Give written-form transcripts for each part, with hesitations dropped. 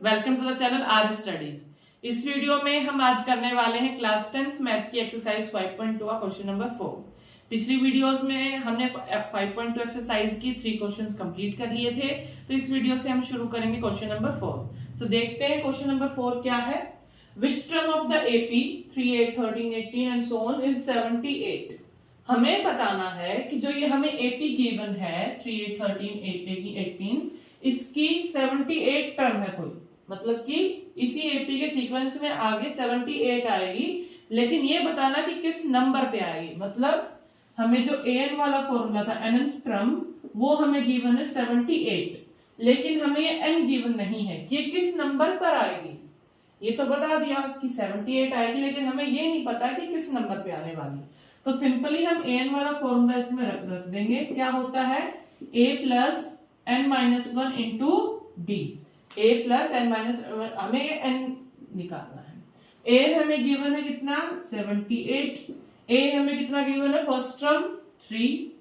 Welcome to the channel R studies. इस video में हम आज करने वाले हैं क्लास 10th मैथ की एक्सरसाइज 5.2 का क्वेश्चन नंबर 4। पिछली वीडियोस में हमने 5.2 एक्सरसाइज की 3 क्वेश्चंस कंप्लीट कर लिए थे, तो इस वीडियो से हम शुरू करेंगे क्वेश्चन नंबर 4। तो देखते हैं क्वेश्चन नंबर 4 क्या है। Which term of the AP 3, 8, 13, 18 and so on is 78। हमें बताना है कि जो ये हमें एपी गिवन है 3, 8, 13, 18, इसकी 78 टर्म है कोई, मतलब कि इसी एपी के सीक्वेंस में आगे 78 आएगी, लेकिन ये बताना कि किस नंबर पे आएगी। मतलब हमें जो an वाला फॉर्मूला था nth टर्म, वो हमें गिवन है 78, लेकिन हमें ये n गिवन नहीं है कि ये किस नंबर पर आएगी। ये तो बता दिया कि 78 आएगी, लेकिन हमें ये नहीं पता कि किस नंबर पे आने वाली। तो सिंपली हम an वाला फॉर्मूला इसमें रख देंगे। क्या होता है a plus n-1 into d। a plus n minus, हमें n निकालना है। a हमें गिवन है कितना 78, a हमें कितना गिवन है फर्स्ट टर्म 3,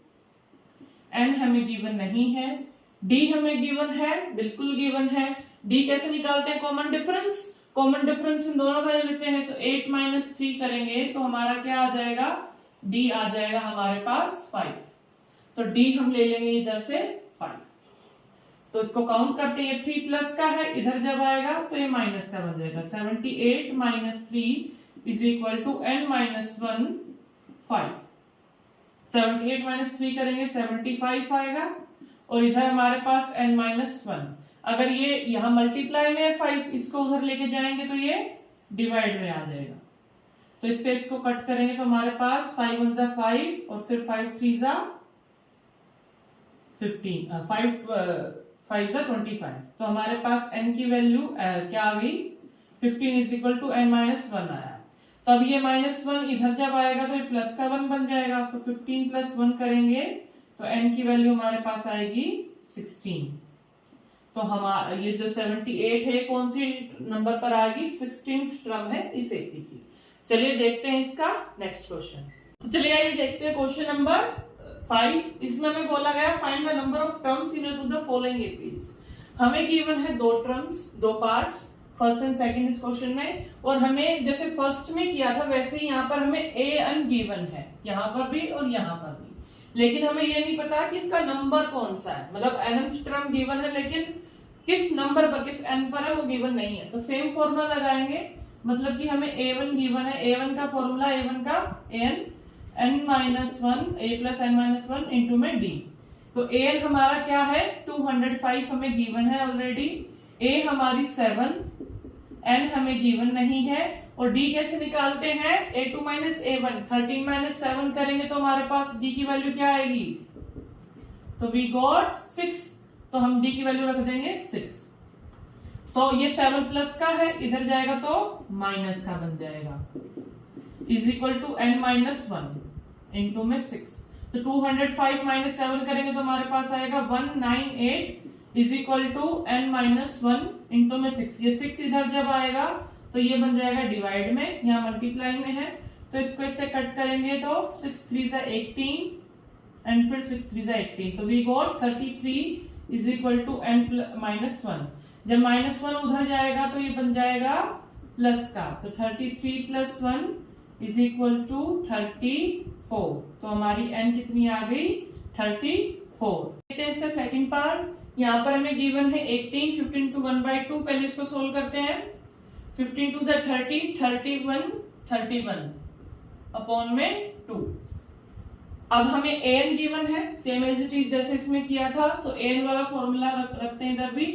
n हमें गिवन नहीं है, d हमें गिवन है, बिल्कुल गिवन है। d कैसे निकालते हैं? Common difference. Common difference in दोनों का ले लेते हैं, तो 8 माइनस 3 करेंगे तो हमारा क्या आ जाएगा, d आ जाएगा हमारे पास 5। तो d हम ले लेंगे इधर से 5। तो इसको काउंट करते हैं, 3 प्लस का है, इधर जब आएगा तो ये माइनस का बन जाएगा। 78 minus 3 is equal to n minus 1 5। 78 minus 3 करेंगे 75 आएगा, और इधर हमारे पास n माइनस 1। अगर ये यहाँ मल्टीप्लाई में है 5, इसको उधर लेके जाएंगे तो ये डिवाइड में आ जाएगा। तो इससे इसको कट करेंगे तो हमारे पास 5 1 जा 5 और फिर 5 3 जा 15, 5 जा 25। तो हमारे पास n की वैल्यू क्या आ गई 15 is equal to n minus 1 आया। तो अब ये माइनस 1 इधर जब आएगा तो ये प्लस का 1 बन जाएगा। तो 15 प्लस 1 करेंगे तो n की वैल्यू हमारे पास आएगी 16। तो हमारा ये जो 78 है कौन सी नंबर पर आएगी, 16th टर्म है इस एपी की। चलिए देखते हैं इसका नेक्स्ट क्वेश्चन। तो चलिए आइए देखते हैं क्वेश्चन नंबर 5। इसमें हमें बोला गया find the number of terms in each of the following APs. हमें गिवन है दो टर्म्स, दो पार्ट्स, फर्स्ट एंड सेकंड इस क्वेश्चन में, और हमें जैसे फर्स्ट में किया था वैसे ही यहाँ पर हमें an गिवन है, यहाँ पर भी और यहाँ पर भी, लेकिन हमें ये नहीं पता कि इसका नंबर कौन सा है। मतलब nth टर्म गिवन है, लेकिन किस नंबर पर, किस n पर है वो गिवन नहीं है। तो सेम फॉर्मूला लगाएंगे, मतलब कि हमें a1 गिवन है, a1 का फॉर्मूला a1 का n minus 1 a plus n minus 1 into में d। तो an हमारा क्या है 205 हमें गिवन है ऑलरेडी, a हमारी 7, n हमें गिवन नहीं है, और d कैसे निकालते हैं, a2 माइनस a1, 13 माइनस 7 करेंगे तो हमारे पास d की वैल्यू क्या आएगी, तो वी गॉट 6। तो हम d की वैल्यू रख देंगे 6। तो ये 7 प्लस का है, इधर जाएगा तो माइनस का बन जाएगा, is equal to n minus 1 into में 6। तो 205 माइनस 7 करेंगे तो हमारे पास आएगा 198 is equal to n minus 1 into में 6। ये 6 इधर जब आएगा तो ये बन जाएगा डिवाइड में, यहाँ मल्टीप्लाई में है, तो इसको इससे कट करेंगे तो 6 3 जा 18 एंड फिर 6 3 जा 18। तो we got 33 is equal to n minus 1। जब माइनस 1 उधर जाएगा तो ये बन जाएगा प्लस का, तो 33 प्लस 1 इज इक्वल टू 34। तो हमारी n कितनी आ गई 34। देखते हैं इसका सेकंड पार्ट। यहाँ पर हमें गिवन है 18, 15 टू 1/2। पहले इसको सोल्व करते हैं। 15 टू 30, 31 31 अपॉन में 2। अब हमें an गिवन है, सेम एज इट इज जैसे इसमें किया था, तो an वाला फॉर्मूला रखते हैं इधर भी।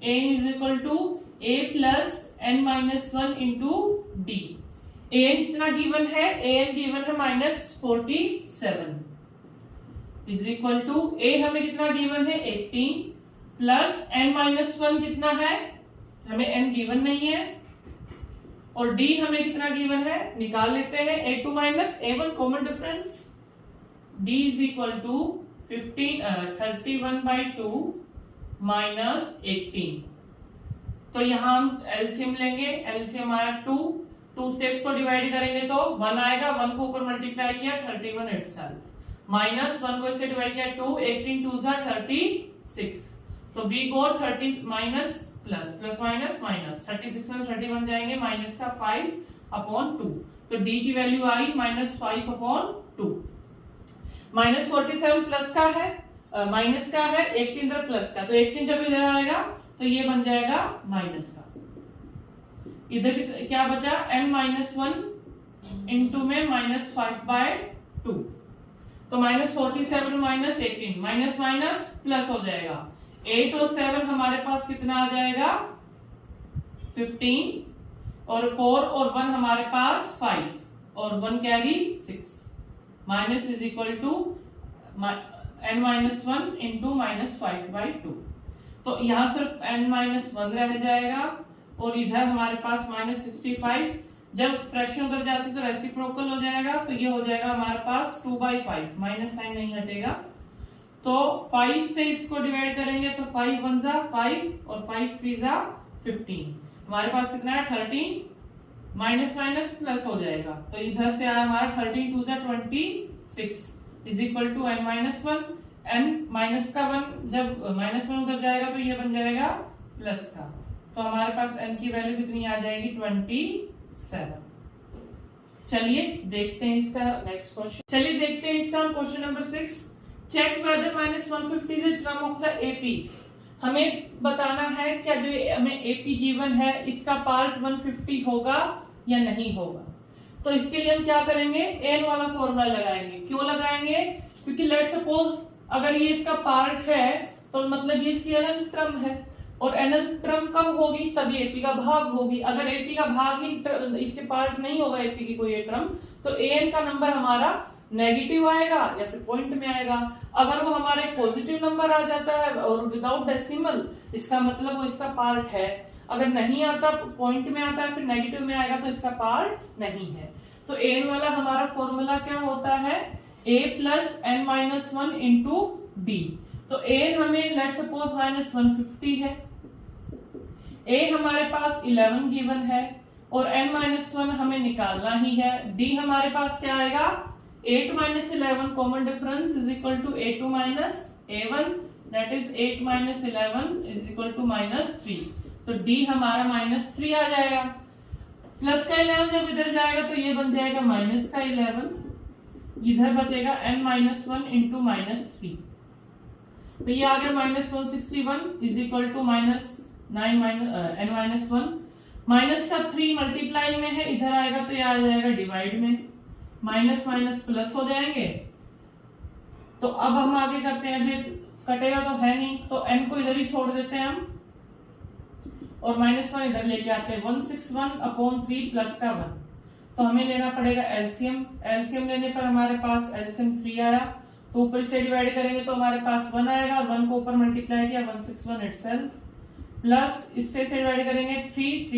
an is equal to a plus n minus 1 into d। an कितना गिवन है, an गिवन है minus 47 is equal to a हमें कितना गिवन है 18 प्लस n माइनस 1 कितना है, हमें n गिवन नहीं है, और d हमें कितना गिवन है, निकाल लेते हैं a2 minus a1 common difference. d is equal to 31/2 minus 18। तो यहाँ हम एलसीएम लेंगे, एलसीएम आया 2 से इसको डिवाइड करेंगे तो 1 आएगा, 1 को ऊपर मल्टीप्लाई किया 31 itself, माइनस 1 को इससे डिवाइड किया 2, 18 2 जा 36। तो we got 30 minus plus plus minus minus 36 में 31 जाएंगे माइनस का 5/2 तो d की वैल्यू आई -5/2 -47 प्लस का है माइनस का है 18 इधर प्लस का तो 18 जब इधर आएगा तो ये बन जाएगा माइनस का इधर क्या बचा n-1 इनटू में -5/2 तो -47 -18 माइनस माइनस प्लस हो जाएगा 8 और 7 हमारे पास कितना आ जाएगा 15 और 4 और 1 हमारे पास 5 और 1 carry 6 minus is equal to n-1 into -5/2 तो यहाँ सिर्फ n-1 रह जाएगा और इधर हमारे पास -65 जब फ्रैक्शन उधर जाती तो रेसिप्रोकल हो जाएगा तो ये हो जाएगा हमारे पास 2/5 माइनस साइन नहीं हटेगा तो 5 से इसको डिवाइड करेंगे तो 5 1 जा 5 और 5 3 जा 15 हमारे पास कितना है 13 माइनस माइनस प्लस हो जाएगा तो इधर से आया हमारा 13 2 जा 26 is equal to n-1 n minus का 1 जब -1 उधर जाएगा तो ये बन जाएगा प्लस का तो हमारे पास n की वैल्यू कितनी आ जाएगी 27 चलिए देखते हैं इसका नेक्स्ट क्वेश्चन चलिए देखते हैं इसका question number 6 check whether -150 is a term of the AP हमें बताना है क्या जो हमें एपी गिवन है इसका पार्ट 150 होगा या नहीं होगा तो इसके लिए हम क्या करेंगे n वाला फॉर्मूला लगाएंगे क्यों लगाएंगे क्योंकि लेट सपोज अगर ये इसका पार्ट है तो मतलब ये इसकी अनंत टर्म है और अनंत टर्म कब होगी तब ये एपी का भाग होगी अगर एपी का भाग ही इसके पार्ट नहीं होगा एपी की कोई टर्म तो an का नंबर हमारा नेगेटिव आएगा या फिर पॉइंट में आएगा अगर वो हमारे पॉजिटिव नंबर आ जाता है और विदाउट डेसिमल इसका मतलब वो इसका पार्ट है अगर नहीं आता पॉइंट में आता है फिर नेगेटिव में आएगा तो इसका पार्ट नहीं है तो an वाला हमारा फॉर्मूला क्या होता है a plus n-1 into d तो a हमें लेट सपोज -150 है a हमारे पास 11 गिवन है और n-1 हमें निकालना ही है d हमारे पास क्या आएगा 8 - 11 common difference is equal to a2 - a1 that is 8 - 11 is equal to -3 तो d हमारा -3 आ जाएगा प्लस का 11 जब इधर जाएगा तो ये बन जाएगा माइनस का 11 इधर बचेगा n-1 इंटू -3 तो ये आ गया -161 is equal to n-1 minus का 3 मल्टीप्लाई में है इधर आएगा तो ये आ जाएगा डिवाइड में माइनस माइनस प्लस हो जाएंगे तो अब हम आगे करते हैं अभी कटेगा तो है नहीं तो n को इधर ही छोड़ देते हैं हम और -1 इधर लेके आते हैं 161/3 प्लस का 1 तो हमें लेना पड़ेगा एलसीएम लेने पर हमारे पास एलसीएम 3 आया तो ऊपर से डिवाइड करेंगे तो हमारे पास 1 आएगा और 1 को ऊपर मल्टीप्लाई किया 161 इटसेल्फ प्लस इससे डिवाइड करेंगे 3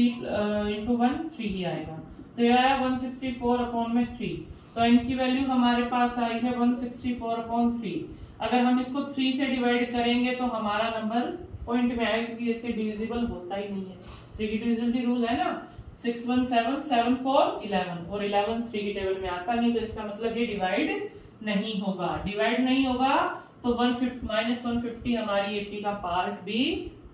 इंटू 1 3 ही आएगा तो ये आया 164/3 तो n की वैल्यू हमारे पास आई है 164/3 अगर हम इसको 3 से डिवाइड करेंगे तो हमारा नंबर पॉइंट में आएगा क्योंकि इससे डिविजिबल होता ही नहीं है 3 की डिविजिबिलिटी रूल है ना 6 1 7 7 4 11 और 11 3 की टेबल में आता नहीं तो इसका मतलब ये डिवाइड नहीं होगा तो 150 हमारी एपी का पार्ट भी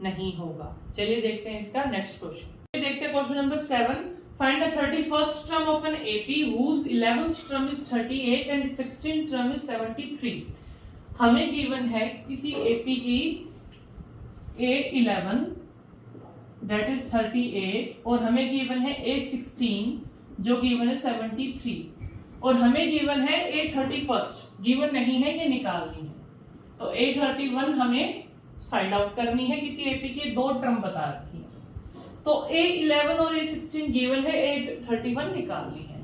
नहीं होगा चलिए देखते हैं इसका नेक्स्ट क्वेश्चन देखते हैं question number 7 Find the 31st term of an AP whose 11th term is 38 and 16th term is 73. हमें गिवन है किसी AP की A11 that is 38 और हमें गिवन है A16 जो गिवन है 73 और हमें गिवन है A31st गिवन नहीं है ये निकालनी है तो A31 हमें फाइंड आउट करनी है किसी AP की दो टर्म बता रखी है तो A11 और A16 गिवन है A31 निकालनी है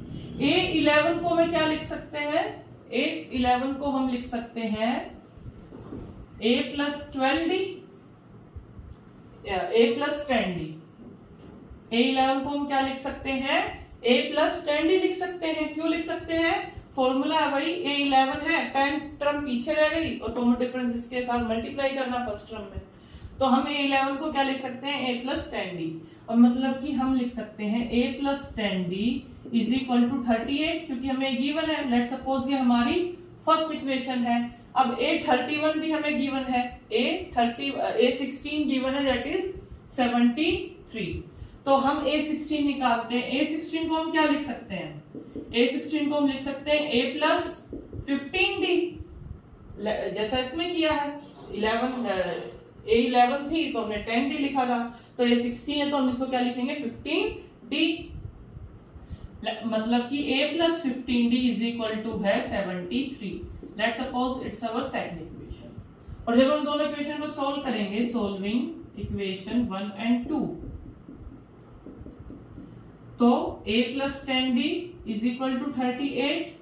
A11 को हमें क्या लिख सकते हैं A11 को हम लिख सकते हैं A plus 12D A plus 10D A11 को हम क्या लिख सकते हैं A plus 10D लिख सकते हैं क्यों लिख सकते हैं फॉर्मूला है भाई A11 है 10 टर्म पीछे रह गई और कॉमन डिफरेंस इसके साथ मल्टीप्लाई करना फर्स्ट टर्म में तो हम A11 को क्या लिख सकते हैं A plus 10D और मतलब कि हम लिख सकते हैं A plus 10D is equal to 38 क्योंकि हमें गिवन है लेट सपोज ये हमारी फर्स्ट इक्वेशन है अब A31 भी हमें गिवन है A16 गिवन है दैट इज 73। तो हम A16 निकालते हैं। A16 को हम क्या लिख सकते हैं? A16 को हम लिख सकते हैं A प्लस 15D, जैसा इसमें किया है। 11 थी तो हमने 10D लिखा था, तो A16 है तो हम इसको क्या लिखेंगे? 15D। मतलब कि A plus 15D is equal to है 73। Let's suppose it's our second equation. और जब हम दोनों इक्वेशन को सॉल्व करेंगे, सोल्विंग इक्वेशन 1 एंड 2, तो A plus 10D is equal to 38।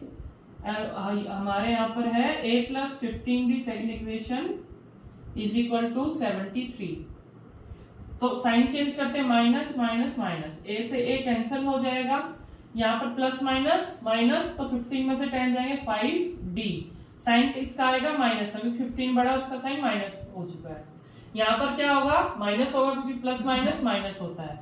हमारे यहाँ पर है A plus 15D second equation is equal to 73। तो साइन चेंज करते हैं, माइनस माइनस माइनस, A से A कैंसिल हो जाएगा, यहाँ पर प्लस माइनस माइनस, तो 15 में से 10 जाएंगे 5D। साइन इसका आएगा माइनस, क्योंकि 15 बड़ा उसका साइन माइनस हो चुका है। यहाँ पर क्या होगा? माइनस होगा, क्योंकि प्लस माइनस माइनस होता है।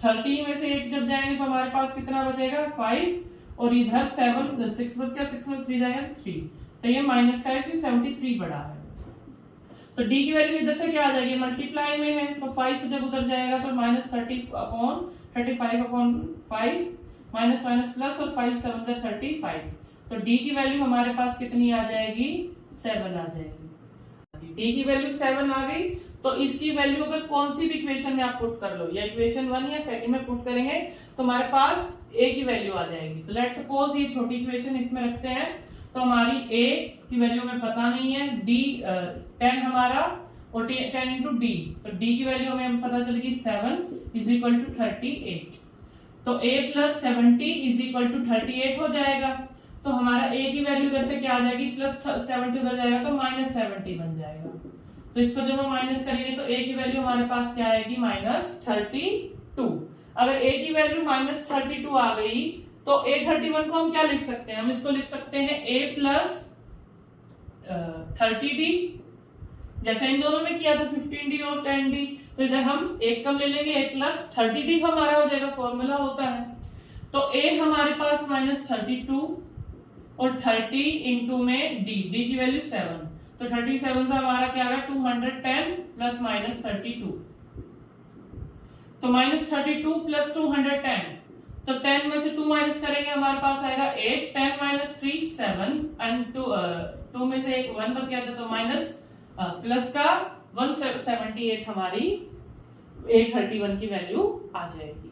30 में से 8 जब जाएंगे तो हमारे पास कितना बचेगा? 5, और इधर 7 6 बच गया, 6 में 3 जाएगा 3, तो ये माइनस का है कि 73 बड़ा है। तो D की वैल्यू इधर से क्या आ जाएगी? मल्टीप्लाई में है, तो 5 जब उधर जाएगा तो माइनस 35/5, माइनस माइनस प्लस, और 5 7 35। तो D की वैल्यू हमारे पास कितनी आ जाएगी? 7 आ जाएगी। D की वैल्यू 7 आ गई, तो इसकी वैल्यू अगर कौन सी भी इक्वेशन में आप पुट कर लो, या इक्वेशन 1 या सेकंड में पुट करेंगे, तो हमारे पास A की वैल्यू आ जाएगी। तो लेट्स सपोज ये छोटी इक्वेशन इसमें रखते हैं, तो हमारी A की वैल्यू हमें पता नहीं है, D 10 हमारा, और 10 इंटू D, तो D की वैल्यू हमें पता चलेगी 7 इज इक्वल टू 38। तो A plus 70 is equal to 38 हो जाएगा। तो हमारा A की वैल्यू इधर से क्या आ जाएगी? प्लस 70 उधर जाएगा तो माइनस 70 बन जाएगा। तो इसको जब हम माइनस करेंगे तो A की वैल्यू हमारे पास क्या आएगी? माइनस 32। अगर A की वैल्यू माइनस 32 आ गई, तो A31 को हम क्या लिख सकते हैं? हम इसको लिख सकते हैं A प्लस 30D, जैसे इन दोनों में किया था 15D और 10D। तो इधर हम एक कम ले लेंगे, A प्लस 30D हमारा हो जाएगा, फॉर्मूला होता है। तो A हमारे पास माइनस 32, और 30 इंटू में D की वैल्यू 7, तो 37 से हमारा क्या आ गया? 210 प्लस माइनस 32। तो माइनस 32 प्लस 210, तो 10 में से 2 माइनस करेंगे, हमारे पास आएगा 8, 10 माइनस 3 7, एंड 2 में से एक 1 बच गया था, तो माइनस प्लस का 178 हमारी A31 की वैल्यू आ जाएगी।